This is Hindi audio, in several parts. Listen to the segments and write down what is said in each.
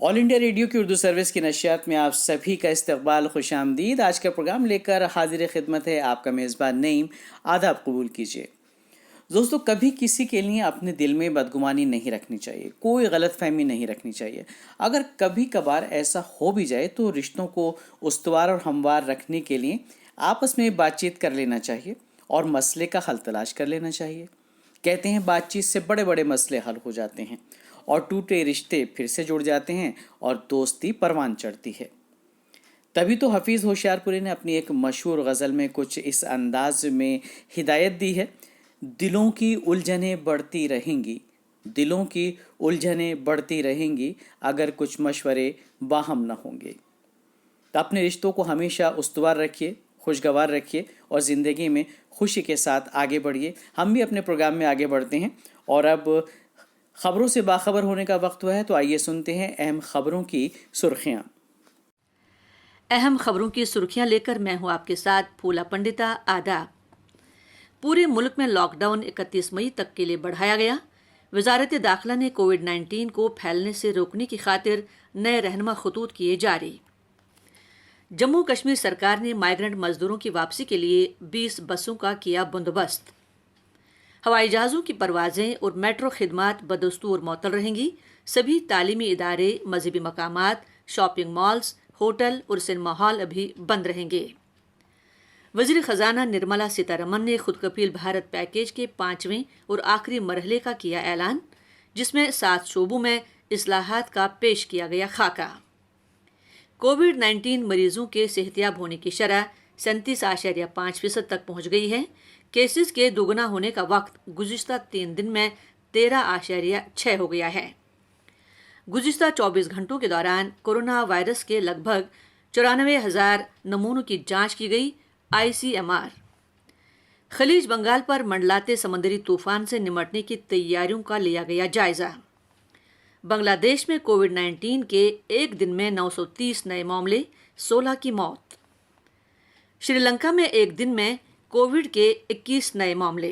ऑल इंडिया रेडियो की उर्दू सर्विस की नशियात में आप सभी का इस्तकबाल, खुश आमदीद। आज का प्रोग्राम लेकर हाजिर खिदमत है आपका मेज़बान नईम। आदाब कबूल कीजिए। दोस्तों, कभी किसी के लिए अपने दिल में बदगुमानी नहीं रखनी चाहिए, कोई गलतफहमी नहीं रखनी चाहिए। अगर कभी कभार ऐसा हो भी जाए तो रिश्तों को उस्तवार और हमवार रखने के लिए आपस में बातचीत कर लेना चाहिए और मसले का हल तलाश कर लेना चाहिए। कहते हैं बातचीत से बड़े बड़े मसले हल हो जाते हैं और टूटे रिश्ते फिर से जुड़ जाते हैं और दोस्ती परवान चढ़ती है। तभी तो हफीज़ होशियारपुरी ने अपनी एक मशहूर गज़ल में कुछ इस अंदाज में हिदायत दी है। दिलों की उलझनें बढ़ती रहेंगी, दिलों की उलझनें बढ़ती रहेंगी, अगर कुछ मशवरे बाहम न होंगे। तो अपने रिश्तों को हमेशा उस्तवार रखिए, खुशगवार रखिए और ज़िंदगी में खुशी के साथ आगे बढ़िए। हम भी अपने प्रोग्राम में आगे बढ़ते हैं और अब खबरों से बाखबर होने का वक्त हुआ है, तो आइए सुनते हैं अहम खबरों की सुर्खियां। अहम खबरों की सुर्खियां लेकर मैं हूं आपके साथ फूला पंडिता। आदाब। पूरे मुल्क में लॉकडाउन 31 मई तक के लिए बढ़ाया गया। वजारत दाखिला ने कोविड-19 को फैलने से रोकने की खातिर नए रहनुमा खतूत किए जारी। जम्मू कश्मीर सरकार ने माइग्रेंट मजदूरों की वापसी के लिए 20 बसों का किया बंदोबस्त। हवाई जहाज़ों की परवाजें और मेट्रो खिदमात बदस्तूर मअतल रहेंगी। सभी तालीमी इदारे, मजहबी मकामात, शॉपिंग मॉल्स, होटल और सिनेमा हॉल अभी बंद रहेंगे। वज़ीर ख़जाना निर्मला सीतारमन ने खुद कफील भारत पैकेज के 5वें और आखिरी मरहले का किया ऐलान, जिसमें 7 शोबों में इस्लाहात का पेश किया गया खाका। कोविड-19 मरीजों के सेहतियाब होने की शरह 37.5% तक पहुंच गई है। केसेस के दोगुना होने का वक्त गुज़िश्ता 3 दिन में 13.6 हो गया है। गुज़िश्ता 24 घंटों के दौरान कोरोना वायरस के लगभग 94,000 नमूनों की जांच की गई। ICMR। खलीज बंगाल पर मंडलाते समंदरी तूफान से निमटने की तैयारियों का लिया गया जायजा। बांग्लादेश में कोविड-19 के एक दिन में 930 नए मामले, 16 की मौत। श्रीलंका में एक दिन में कोविड के 21 नए मामले।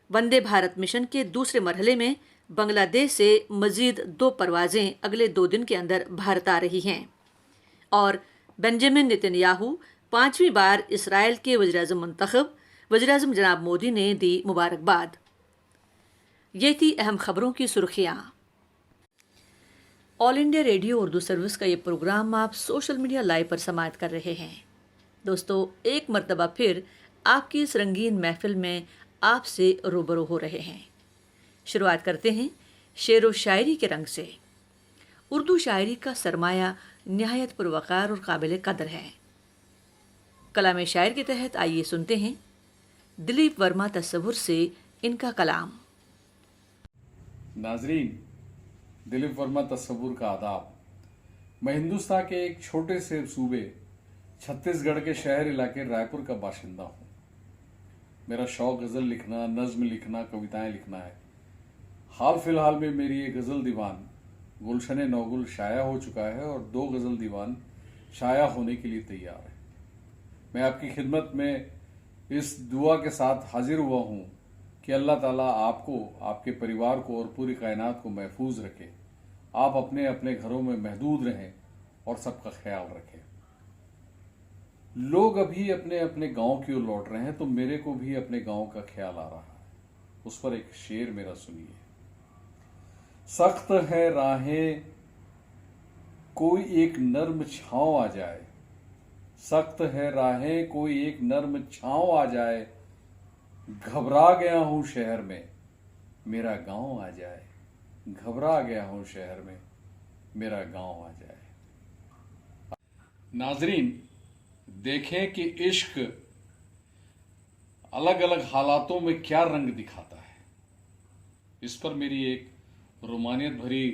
वंदे भारत मिशन के दूसरे मरहले में बांग्लादेश से मजीद 2 परवाजें अगले 2 दिन के अंदर भारत आ रही हैं। और बेंजामिन नेतन्याहू 5वीं बार इसराइल के वज़ीर-ए-आज़म मुंतखब। वज़ीर-ए-आज़म जनाब मोदी ने दी मुबारकबाद। ये थी अहम खबरों की सुर्खियां। All India radio Urdu service का ये प्रोग्राम आप सोशल मीडिया लाइव पर समाअत कर रहे हैं। दोस्तों, एक मरतबा फिर आपकी इस रंगीन महफिल में आपसे रूबरू हो रहे हैं। शुरुआत करते हैं शेर व शायरी के रंग से। उर्दू शायरी का सरमाया निहायत पुरवकार और काबिल कदर है। कलाम शायर के तहत आइए सुनते हैं दिलीप वर्मा तस्वुर से इनका कलाम। नाजरीन, दिलीप वर्मा तस्वुर का आदाब। मैं हिंदुस्तान के एक छोटे से सूबे छत्तीसगढ़ के शहर इलाके रायपुर का बाशिंदा हूँ। मेरा शौक गज़ल लिखना, नज्म लिखना, कविताएं लिखना है। हाल फिलहाल में मेरी ये गज़ल दीवान गुलशन नौगुल शाया हो चुका है और 2 गज़ल दीवान शाया होने के लिए तैयार है। मैं आपकी खिदमत में इस दुआ के साथ हाजिर हुआ हूँ कि अल्लाह ताला आपको, आपके परिवार को और पूरी कायनात को महफूज रखे। आप अपने अपने घरों में महदूद रहें और सबका ख्याल रखें। लोग अभी अपने अपने गांव की ओर लौट रहे हैं, तो मेरे को भी अपने गांव का ख्याल आ रहा है। उस पर एक शेर मेरा सुनिए। सख्त है राहें, कोई एक नर्म छांव आ जाए। सख्त है राहें, कोई एक नर्म छांव आ जाए। घबरा गया हूं शहर में, मेरा गांव आ जाए। घबरा गया हूं शहर में, मेरा गांव आ जाए। नाजरीन, देखें कि इश्क अलग अलग हालातों में क्या रंग दिखाता है। इस पर मेरी एक रोमानियत भरी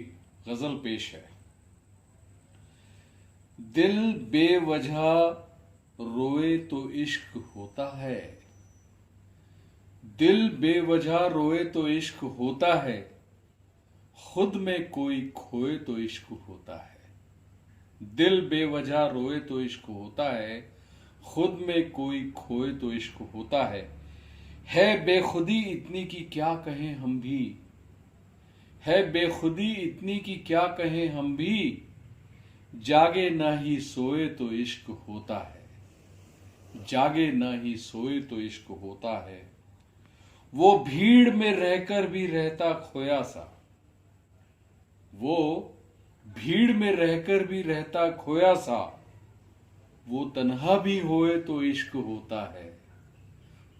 गजल पेश है। दिल बेवजह रोए तो इश्क होता है। दिल बेवजह रोए तो इश्क होता है। खुद में कोई खोए तो इश्क होता है। दिल बेवजह रोए तो इश्क होता है। खुद में कोई खोए तो इश्क होता है बेखुदी इतनी की क्या कहें हम भी। है बेखुदी इतनी कि क्या कहें हम भी, जागे ना ही सोए तो इश्क होता है, जागे ना ही सोए तो इश्क होता है। वो भीड़ में रहकर भी रहता खोया सा, वो भीड़ में रहकर भी रहता खोया सा, वो तन्हा भी होए तो इश्क होता है,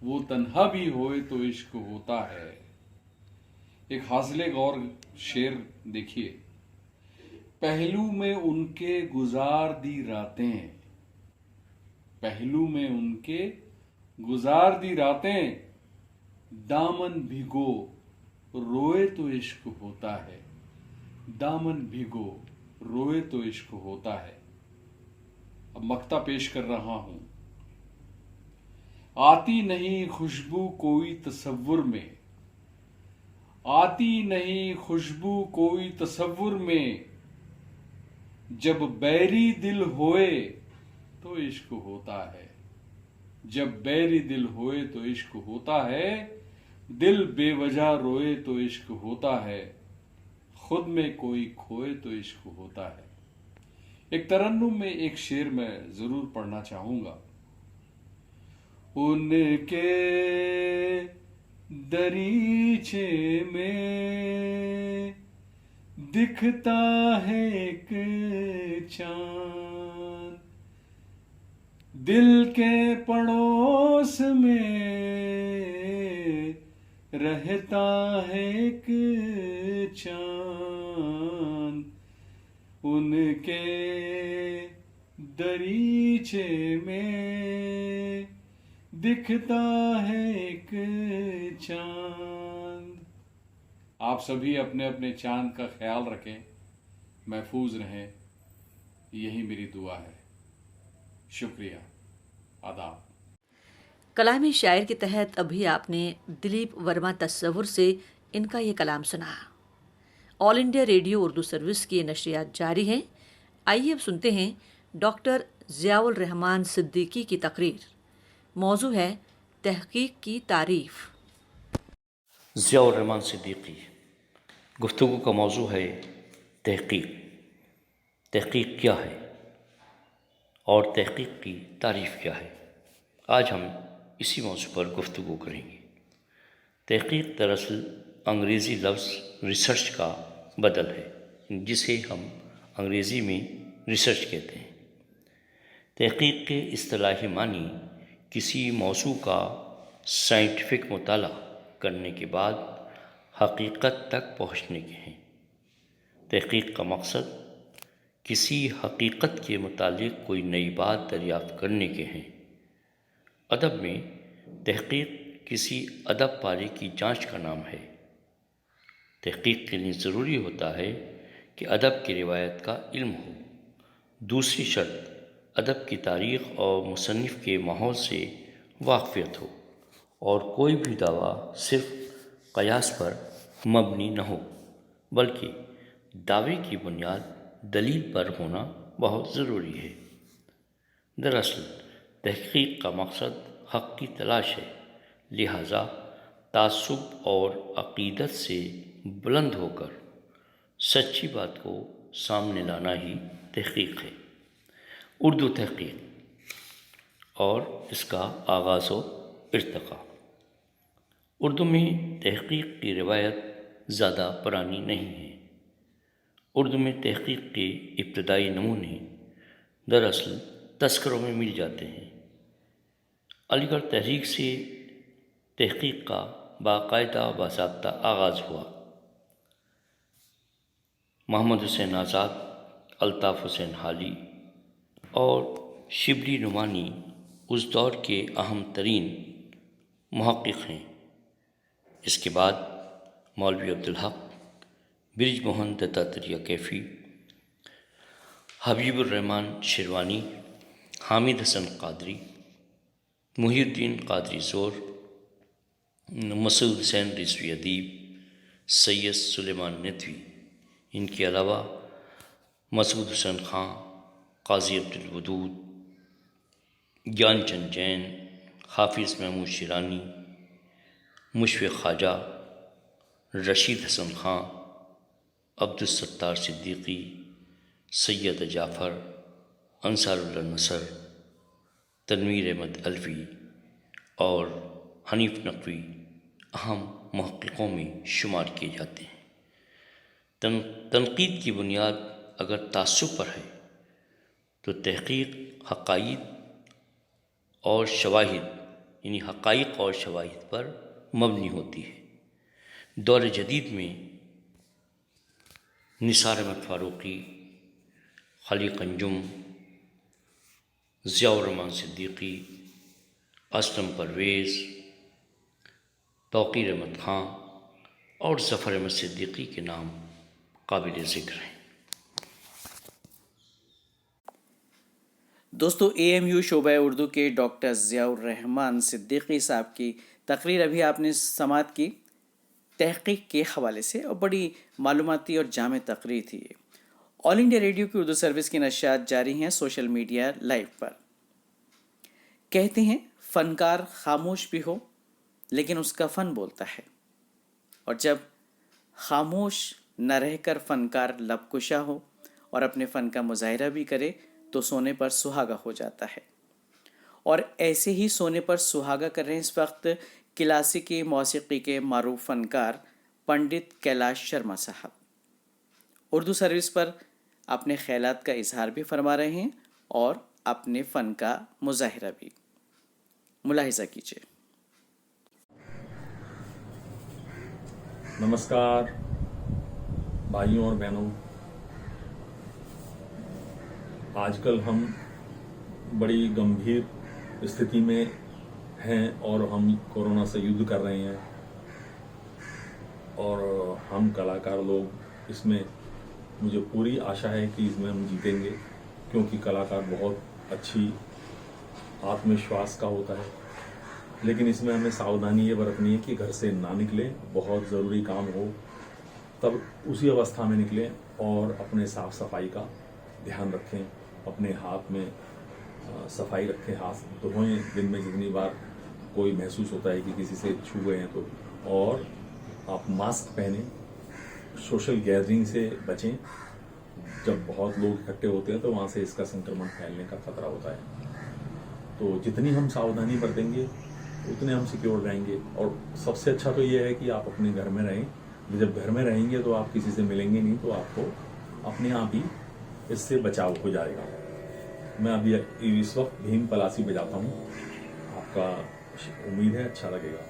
वो तन्हा भी होए तो इश्क होता है। एक हासिले गौर शेर देखिए। पहलू में उनके गुजार दी रातें, पहलू में उनके गुजार दी रातें, दामन भिगो रोए तो इश्क होता है, दामन भिगो रोए तो इश्क होता है। अब मक्ता पेश कर रहा हूं। आती नहीं खुशबू कोई तसव्वुर में, आती नहीं खुशबू कोई तसव्वुर में, जब बैरी दिल होए तो इश्क होता है, जब बैरी दिल होए तो इश्क होता है। दिल बेवजह रोए तो इश्क होता है, खुद में कोई खोए तो इश्क होता है। एक तरन्नुम में एक शेर मैं जरूर पढ़ना चाहूंगा। उनके दरीचे में दिखता है एक चांद, दिल के पड़ोस में रहता है एक चांद, उनके दरीचे में दिखता है एक चांद। आप सभी अपने अपने चांद का ख्याल रखें, महफूज रहें, यही मेरी दुआ है। शुक्रिया, आदाब। कलामी शायर के तहत अभी आपने दिलीप वर्मा तस्वुर से इनका ये कलाम सुना। All India radio Urdu service की नशरियात जारी हैं। आइए अब सुनते हैं डॉक्टर ज़ियाउल रहमान सिद्दीकी की तकरीर। मौजू है तहकीक की तारीफ। ज़ियाउर रहमान सिद्दीकी। गुफ्तगू का मौजू है तहकीक। तहकीक क्या है और तहकीक की तारीफ़ क्या है। आज हम इसी मौजू पर गुफ्तगू करेंगे। तहकीक दरअसल अंग्रेज़ी लफ्ज़ रिसर्च का बदल है, जिसे हम अंग्रेज़ी में रिसर्च कहते हैं। तहकीक के इस्तिलाही मानी किसी मौजू का साइंटिफिक मुताला करने के बाद हकीकत तक पहुँचने के हैं। तहकीक का मकसद किसी हकीकत के मुतालिक कोई नई बात दरियाफ्त करने के हैं। अदब में तहकीक किसी अदब पारी की जांच का नाम है। तहकीक के लिए ज़रूरी होता है कि अदब की रिवायत का इल्म हो। दूसरी शर्त अदब की तारीख़ और मुसन्निफ़ के माहौल से वाक़फ़ियत हो और कोई भी दावा सिर्फ़ क़यास पर मबनी न हो, बल्कि दावे की बुनियाद दलील पर होना बहुत ज़रूरी है। दरअसल तहकीक का मकसद हक़ की तलाश है, लिहाजा तासुब और अक़ीदत से बुलंद होकर सच्ची बात को सामने लाना ही तहकीक है। उर्दू तहकीक और इसका आगाज़ व इर्तिक़ा। उर्दू में तहकीक की रिवायत ज़्यादा पुरानी नहीं है। उर्दू में तहकीक के इब्तदाई नमूने दरअसल तस्करों में मिल जाते हैं। अलीगढ़ तहरीक से तहकीक का बाकायदा बाज़ाब्ता आगाज़ हुआ। मोहम्मद हुसैन आज़ाद, अल्ताफ़ हुसैन हाली और शिबली नुमानी उस दौर के अहम तरीन मुहक़्क़िक़ हैं। इसके बाद मौलवी अब्दुल हक, बिरज मोहन दत्तात्रेय कैफ़ी, हबीबुर रहमान शिरवानी, हामिद हसन क़ादरी, मुहीउद्दीन क़ादरी ज़ोर, मसूद हुसैन रिज़वी अदीब, सैयद सुलेमान नदवी, इनके अलावा मसूद हुसैन ख़ां, क़ाज़ी अब्दुल वदूद, ज्ञानचंद जैन, हाफिज़ महमूद शिरानी, मुशफ़िक़ ख़्वाजा, रशीद हसन ख़ां, अब्दुलसत्तार सिद्दीकी, सैयद जाफ़र, अंसारुल्लाह नसर, तनवीर अहमद अलवी और हनीफ नकवी अहम महक़्क़ों में शुमार किए जाते हैं। तनक़ीद की बुनियाद अगर तासुब पर है तो तहक़ीक़ हक़ाइक़ और शवाहिद यानी हक़ाइक़ और शवाहिद पर मबनी होती है। दौर जदीद में निसार अहमद फ़ारूक़ी, खलीक़ अंजुम, ज़ियाउर रहमान सिद्दीकी, असलम परवेज़, तौक़ीर अहमद ख़ां और ज़फ़र अहमद सिद्दीकी के नाम काबिल ज़िक्र हैं। दोस्तों, AMU शोबा उर्दू के डॉक्टर ज़ियाउर रहमान सिद्दीकी साहब की तकरीर अभी आपने समाअत की तहक़ीक़ के हवाले से, और बड़ी मालूमाती और जामे तकरीर थी ये। ऑल इंडिया रेडियो की उर्दू सर्विस की नशियात जारी हैं सोशल मीडिया लाइव पर। कहते हैं फ़नकार खामोश भी हो लेकिन उसका फ़न बोलता है, और जब खामोश न रहकर फ़नकार लबकुशा हो और अपने फ़न का मुज़ाहिरा भी करे तो सोने पर सुहागा हो जाता है। और ऐसे ही सोने पर सुहागा कर रहे हैं इस वक्त क्लासिकी मौसीकी के मारूफ फ़नकार पंडित कैलाश शर्मा साहब। उर्दू सर्विस पर अपने ख्यालात का इजहार भी फरमा रहे हैं और अपने फ़न का मुज़ाहिरा भी। मुलाहिज़ा कीजिए। नमस्कार भाइयों और बहनों, आजकल हम बड़ी गंभीर स्थिति में हैं और हम कोरोना से युद्ध कर रहे हैं, और हम कलाकार लोग इसमें, मुझे पूरी आशा है कि इसमें हम जीतेंगे, क्योंकि कलाकार बहुत अच्छी आत्मविश्वास का होता है। लेकिन इसमें हमें सावधानी ये बरतनी है कि घर से ना निकलें, बहुत ज़रूरी काम हो तब उसी अवस्था में निकलें, और अपने साफ़ सफाई का ध्यान रखें, अपने हाथ में सफाई रखें, हाथ धोएं दिन में जितनी बार कोई महसूस होता है कि किसी से छू गए हैं तो, और आप मास्क पहनें, सोशल गैदरिंग से बचें। जब बहुत लोग इकट्ठे होते हैं तो वहाँ से इसका संक्रमण फैलने का खतरा होता है। तो जितनी हम सावधानी बरतेंगे उतने हम सिक्योर रहेंगे, और सबसे अच्छा तो ये है कि आप अपने घर में रहें। जब घर में रहेंगे तो आप किसी से मिलेंगे नहीं, तो आपको अपने आप ही इससे बचाव हो जाएगा। मैं अभी इस वक्त भीम पलासी बजाता हूँ, आपका उम्मीद है अच्छा लगेगा।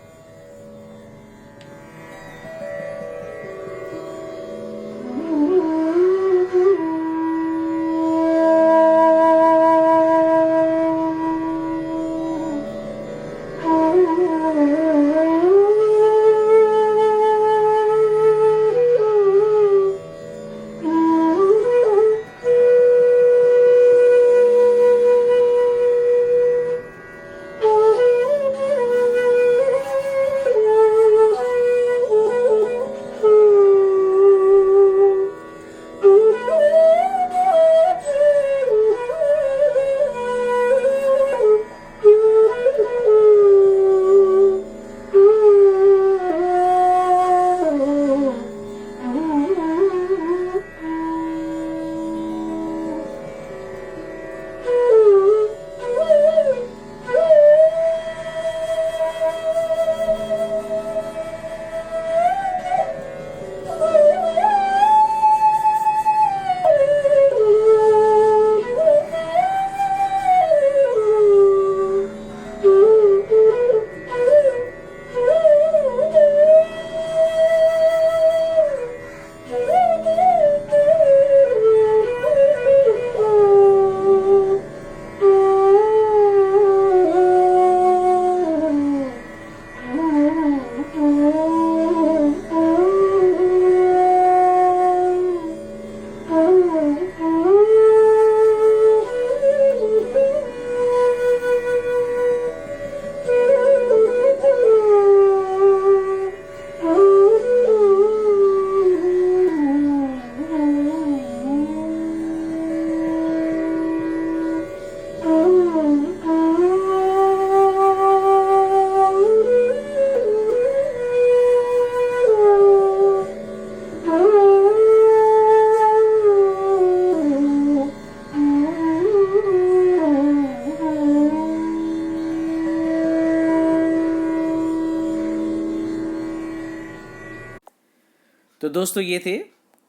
दोस्तों, ये थे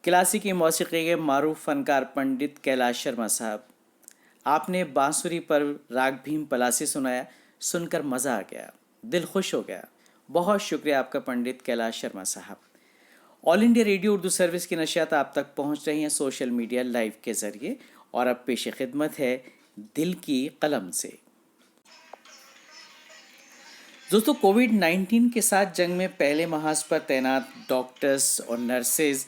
क्लासिकी मौसीकी के मारूफ फनकार पंडित कैलाश शर्मा साहब। आपने बांसुरी पर राग भीम पलासी सुनाया, सुनकर मज़ा आ गया, दिल खुश हो गया। बहुत शुक्रिया आपका पंडित कैलाश शर्मा साहब। All India radio Urdu service की नशियात आप तक पहुंच रही हैं सोशल मीडिया लाइव के ज़रिए, और अब पेश खिदमत है दिल की कलम से। दोस्तों, कोविड-19 के साथ जंग में पहले महाज पर तैनात डॉक्टर्स और नर्सेज,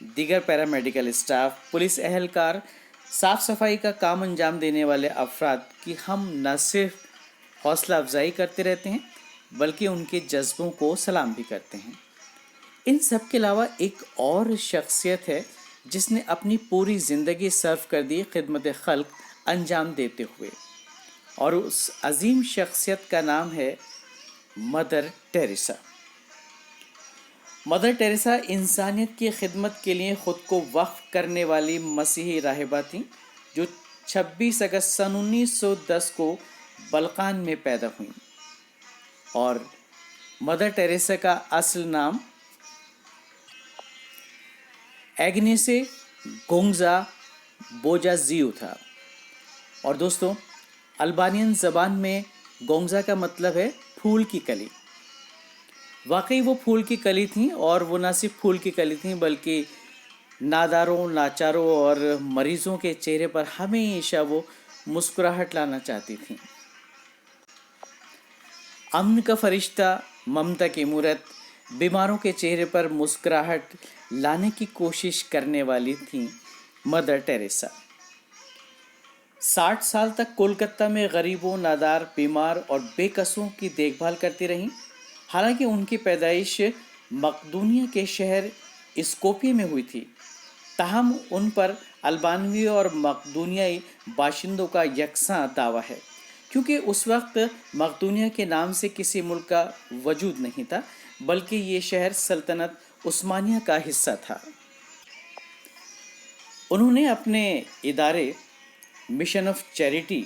दीगर पैरामेडिकल स्टाफ, पुलिस एहलकार, साफ सफाई का काम अंजाम देने वाले अफराद की हम न सिर्फ हौसला अफजाई करते रहते हैं बल्कि उनके जज्बों को सलाम भी करते हैं। इन सब के अलावा एक और शख्सियत है जिसने अपनी पूरी ज़िंदगी सर्व कर दी खिदमत खल्क अंजाम देते हुए, और उस अजीम शख्सियत का नाम है मदर टेरेसा। मदर टेरेसा इंसानियत की खिदमत के लिए ख़ुद को वक्फ करने वाली मसीही राहिबा थीं जो 26 अगस्त सन 1910 को बल्कान में पैदा हुईं। और मदर टेरेसा का असल नाम एग्नेसे गोंजा बोजाजियो था। और दोस्तों, अल्बानियन ज़बान में गोंजा का मतलब है फूल की कली। वाकई वो फूल की कली थीं, और वो ना सिर्फ फूल की कली थीं बल्कि नादारों, लाचारों और मरीज़ों के चेहरे पर हमेशा वो मुस्कुराहट लाना चाहती थीं। अमन का फरिश्ता, ममता की मूरत, बीमारों के चेहरे पर मुस्कुराहट लाने की कोशिश करने वाली थीं मदर टेरेसा। 60 साल तक कोलकाता में गरीबों, नादार, बीमार और बेकसों की देखभाल करती रहीं। हालांकि उनकी पैदाइश मकदूनिया के शहर स्कोपिये में हुई थी, ताहम उन पर अल्बानवी और मकदूनियाई बाशिंदों का यकसां दावा है, क्योंकि उस वक्त मकदूनिया के नाम से किसी मुल्क का वजूद नहीं था, बल्कि ये शहर सल्तनत उस्मानिया का हिस्सा था। उन्होंने अपने इदारे मिशन ऑफ चैरिटी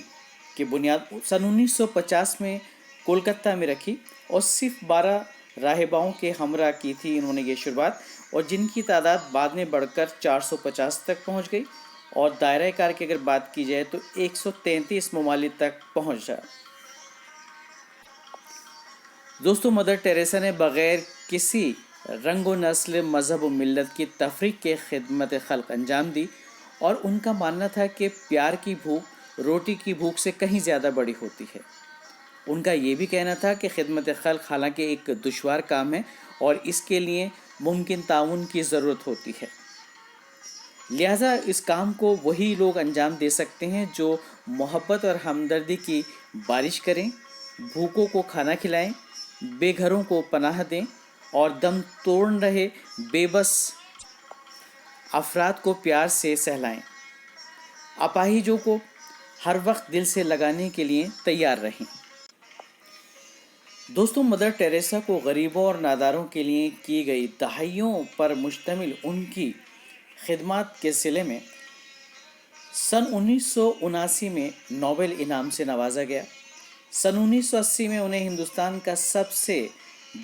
की बुनियाद सन 1950 में कोलकाता में रखी, और सिर्फ 12 राहिबाओं के हमरा की थी इन्होंने ये शुरुआत, और जिनकी तादाद बाद में बढ़कर 450 तक पहुंच गई, और दायरा कार की अगर बात की जाए तो 133 ममालिक तक पहुंचा। दोस्तों, मदर टेरेसा ने बग़ैर किसी रंग व नस्ल, मज़हब व मिल्लत की तफरीक के खिदमत खल्क अंजाम दी, और उनका मानना था कि प्यार की भूख रोटी की भूख से कहीं ज़्यादा बड़ी होती है। उनका ये भी कहना था कि खिदमत खल्क हालांकि एक दुश्वार काम है और इसके लिए मुमकिन ताउन की ज़रूरत होती है, लिहाजा इस काम को वही लोग अंजाम दे सकते हैं जो मोहब्बत और हमदर्दी की बारिश करें, भूखों को खाना खिलाएं, बेघरों को पनाह दें और दम तोड़ रहे बेबस अफराद को प्यार से सहलाएं, अपाहिजों को हर वक्त दिल से लगाने के लिए तैयार रहें। दोस्तों, मदर टेरेसा को गरीबों और नादारों के लिए की गई दहाइयों पर मुश्तमिल उनकी खिदमत के सिले में सन 1979 में नोबेल इनाम से नवाजा गया। सन 1980 में उन्हें हिंदुस्तान का सबसे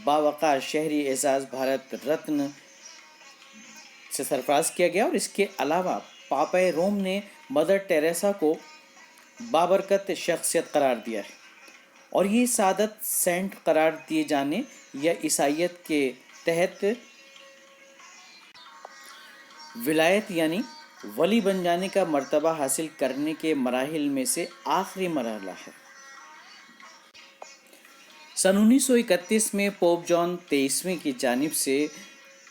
बावकार शहरी एजाज़ भारत रत्न से सरफराज किया गया, और इसके अलावा पापा रोम ने मदर टेरेसा को बाबरकत शख्सियत करार दिया है, और ये सादत सेंट करार दिए जाने या ईसाइयत के तहत विलायत यानी वली बन जाने का मर्तबा हासिल करने के मराहिल में से आखिरी मरहला है। सन 1931 में पोप जॉन 23वें की जानिब से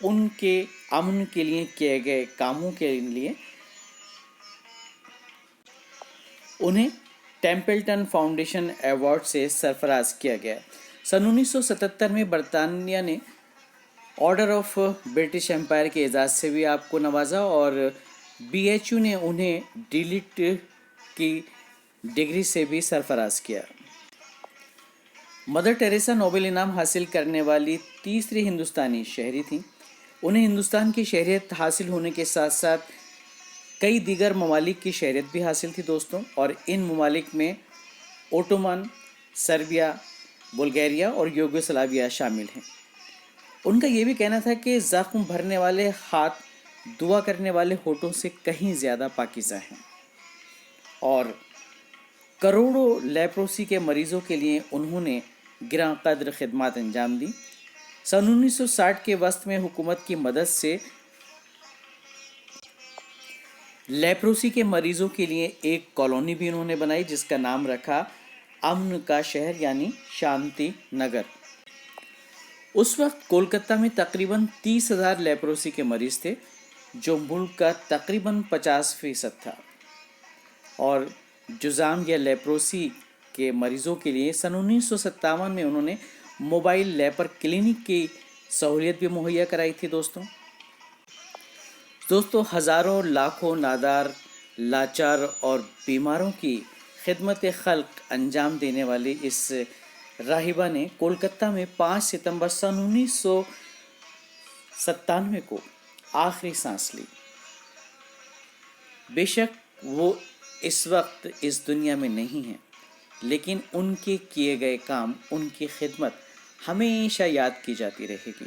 उनके अमन के लिए किए गए कामों के लिए उन्हें टेम्पल्टन फाउंडेशन अवार्ड से सरफराज किया गया। सन 1977 में बरतानिया ने ऑर्डर ऑफ ब्रिटिश एम्पायर के एजाज़ से भी आपको नवाजा, और BHU ने उन्हें डीलिट की डिग्री से भी सरफराज किया। मदर टेरेसा नोबेल इनाम हासिल करने वाली तीसरी हिंदुस्तानी शहरी थीं। उन्हें हिंदुस्तान की शहरियत हासिल होने के साथ साथ कई दीगर ममालिक की शहरियत भी हासिल थी दोस्तों, और इन ममालिक में ओटोमन, सर्बिया, बुल्गारिया और यूगोस्लाविया शामिल हैं। उनका ये भी कहना था कि जख्म भरने वाले हाथ दुआ करने वाले होठों से कहीं ज़्यादा पाकीज़ा हैं और करोड़ों लेप्रोसी के मरीज़ों के लिए उन्होंने गिरां कद्र खिदमत अंजाम दी। सन 1960 के वस्त में हुकूमत की मदद से लेप्रोसी के मरीज़ों के लिए एक कॉलोनी भी उन्होंने बनाई जिसका नाम रखा अमन का शहर यानी शांति नगर। उस वक्त कोलकाता में तकरीबन 30,000 लेप्रोसी के मरीज़ थे जो मुल्क का तकरीबन 50% था और जुज़ाम या लेप्रोसी के मरीज़ों के लिए सन 1957 में उन्होंने मोबाइल लेपर क्लिनिक की सहूलियत भी मुहैया कराई थी। दोस्तों हज़ारों लाखों नादार लाचार और बीमारों की खिदमत खल्क अंजाम देने वाली इस राहिबा ने कोलकाता में 5 सितंबर सन 1997 को आखिरी सांस ली। बेशक वो इस वक्त इस दुनिया में नहीं हैं, लेकिन उनके किए गए काम, उनकी खिदमत हमेशा याद की जाती रहेगी।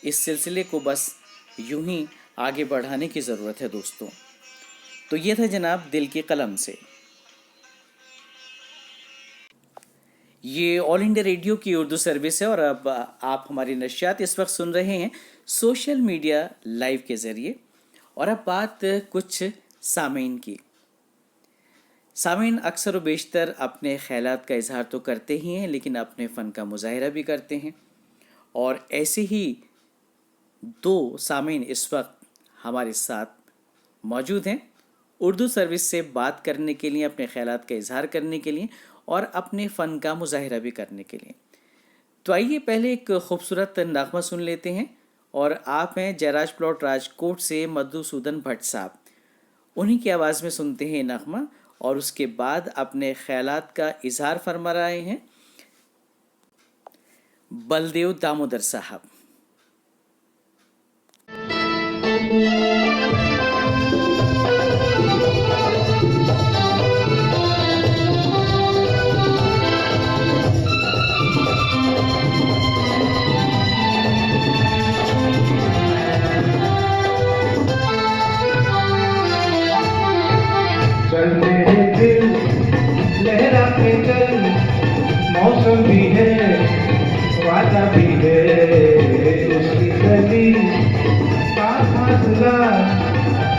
इस सिलसिले को बस यूं ही आगे बढ़ाने की ज़रूरत है दोस्तों। तो ये था जनाब दिल की कलम से। ये ऑल इंडिया रेडियो की उर्दू सर्विस है और अब आप हमारी नशियात इस वक्त सुन रहे हैं सोशल मीडिया लाइव के ज़रिए। और अब बात कुछ सामीन की। सामीन अक्सर व बेशतर अपने ख़यालात का इजहार तो करते ही हैं, लेकिन अपने फ़न का मुजाहिरा भी करते हैं। और ऐसे ही 2 सामीन इस वक्त हमारे साथ मौजूद हैं उर्दू सर्विस से बात करने के लिए, अपने ख़यालात का इजहार करने के लिए और अपने फ़न का मुजाहिरा भी करने के लिए। तो आइए पहले एक खूबसूरत नगमा सुन लेते हैं। और आप हैं जयराज प्लॉट राजकोट से मधुसूदन भट्ट साहब, उन्हीं की आवाज़ में सुनते हैं नगमा और उसके बाद अपने ख़यालात का इजहार फरमा रहे हैं बलदेव दामोदर साहब। चल मेरे दिल लहरा के चल, मौसम भी है वादा भी है, उसकी गली का फासला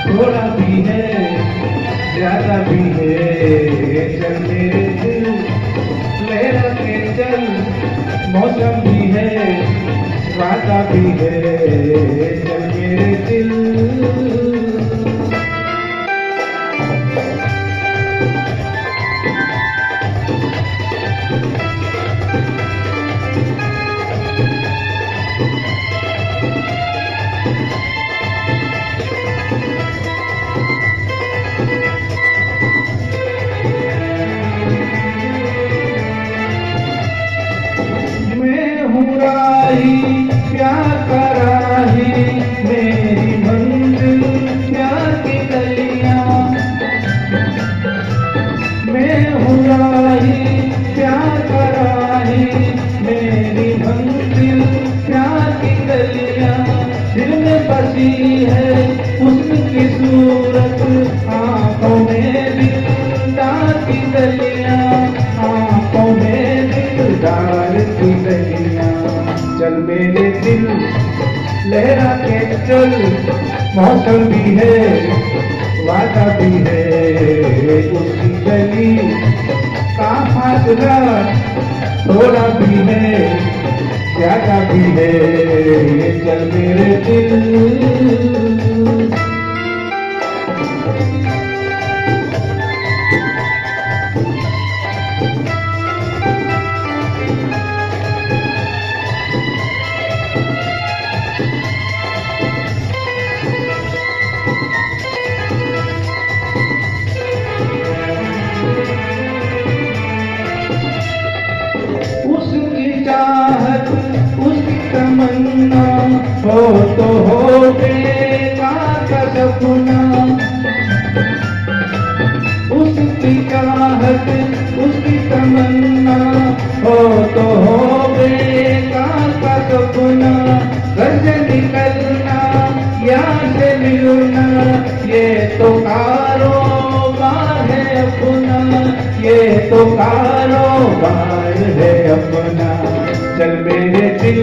थोड़ा भी है ज्यादा भी है। चल मेरे दिल लहरा के चल, मौसम भी है वादा भी है, चल मेरे दिल। प्यार कराही मेरी मंजिल प्यार की गलियां, मैं हूँ राही प्यार कराही मेरी मंजिल प्यार की गलियां, दिल में बसी है उसकी सूरत, आंखों में दिलदार की गलियां, आंखों में दिलदार की गलियां। चल मेरे दिल लहरा के चल, मौसम भी है वादा भी है, उसकी गली का फासला थोड़ा भी है ज्यादा भी है। चल मेरे दिल। चाहत उसकी तमन्ना हो तो हो गए अपना, ये तो कारोबार है अपना, ये तो कारोबार है अपना। चल मेरे दिल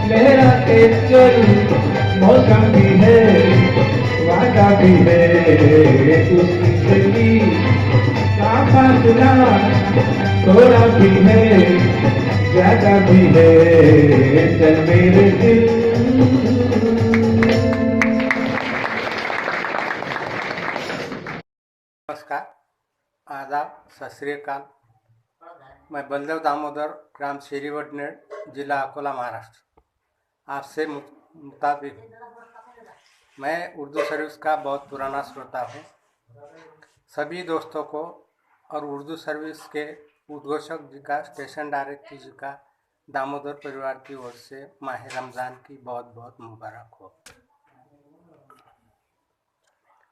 लहरा के चल, मौसम भी है वादा भी है, उसकी गली का फासला थोड़ा भी है ज्यादा भी है। चल मेरे दिल। नमस्कार, आदाब, सत श्री अकाल। मैं बलदेव दामोदर, ग्राम शेरी वडनेर, जिला अकोला, महाराष्ट्र। आपसे मुताबिक मैं उर्दू सर्विस का बहुत पुराना श्रोता हूँ। सभी दोस्तों को और उर्दू सर्विस के उद्घोषक जी का, स्टेशन डायरेक्टर जी का, दामोदर परिवार की ओर से माह रमज़ान की बहुत बहुत मुबारक हो।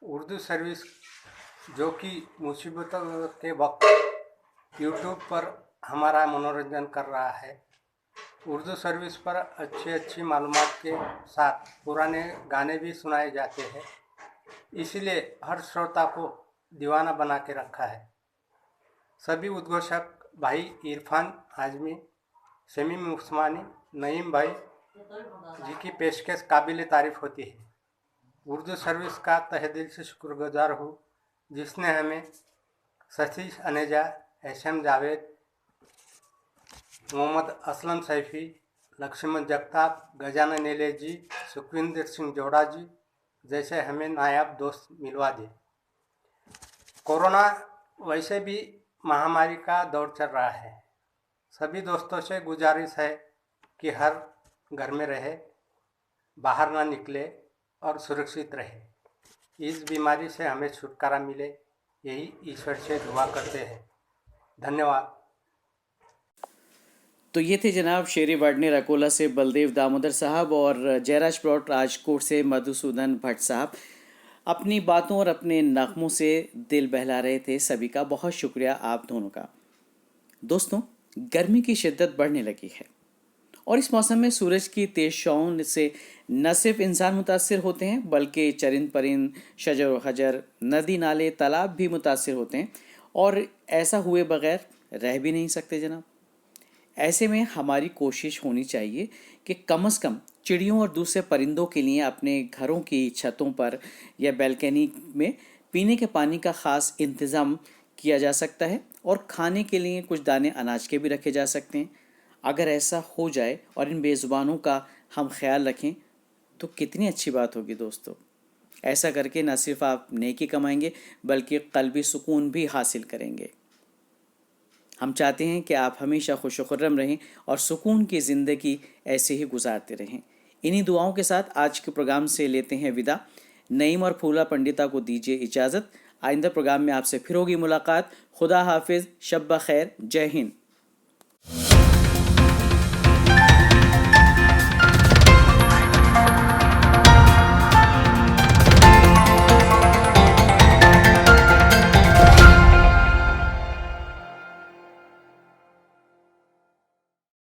उर्दू सर्विस जो कि मुसीबतों के वक्त यूट्यूब पर हमारा मनोरंजन कर रहा है। उर्दू सर्विस पर अच्छी अच्छी मालूमात के साथ पुराने गाने भी सुनाए जाते हैं, इसलिए हर श्रोता को दीवाना बना के रखा है। सभी उद्घोषक भाई इरफान हाजमी, शमीम उस्मानी, नईम भाई जी की पेशकश काबिल तारीफ़ होती है। उर्दू सर्विस का तहे दिल से शुक्रगुजार हूँ, जिसने हमें सतीश अनेजा, एसएम जावेद, मोहम्मद असलम सैफ़ी, लक्ष्मण जगताप, गजानन नेले जी, सुखविंदर सिंह जोड़ा जी जैसे हमें नायाब दोस्त मिलवा दिए। कोरोना वैसे भी महामारी का दौर चल रहा है। सभी दोस्तों से गुजारिश है कि हर घर में रहे, बाहर ना निकले और सुरक्षित रहे। इस बीमारी से हमें छुटकारा मिले, यही ईश्वर से दुआ करते हैं। धन्यवाद। तो ये थे जनाब शेरी वाडनेर अकोला से बलदेव दामोदर साहब और जयराज प्लॉट राजकोट से मधुसूदन भट्ट साहब। अपनी बातों और अपने नगमों से दिल बहला रहे थे। सभी का बहुत शुक्रिया आप दोनों का। दोस्तों, गर्मी की शिद्दत बढ़ने लगी है और इस मौसम में सूरज की तेज शौन से न सिर्फ इंसान मुतासिर होते हैं, बल्कि चरिंद परिंद, शजर व हजर, नदी नाले, तालाब भी मुतासिर होते हैं और ऐसा हुए बगैर रह भी नहीं सकते जनाब। ऐसे में हमारी कोशिश होनी चाहिए कि कम से कम चिड़ियों और दूसरे परिंदों के लिए अपने घरों की छतों पर या बैल्कनी में पीने के पानी का ख़ास इंतज़ाम किया जा सकता है और खाने के लिए कुछ दाने अनाज के भी रखे जा सकते हैं। अगर ऐसा हो जाए और इन बेज़ुबानों का हम ख्याल रखें तो कितनी अच्छी बात होगी दोस्तों। ऐसा करके न सिर्फ आप नेकी कमाएंगे बल्कि क़ल्बी सुकून भी हासिल करेंगे। हम चाहते हैं कि आप हमेशा खुश खुर्रम रहें और सुकून की ज़िंदगी ऐसे ही गुजारते रहें। इन्हीं दुआओं के साथ आज के प्रोग्राम से लेते हैं विदा। नईम और फूला पंडिता को दीजिए इजाज़त। आइंदा प्रोग्राम में आपसे फिर होगी मुलाकात। खुदा हाफिज़, शब ब खैर, जय हिंद।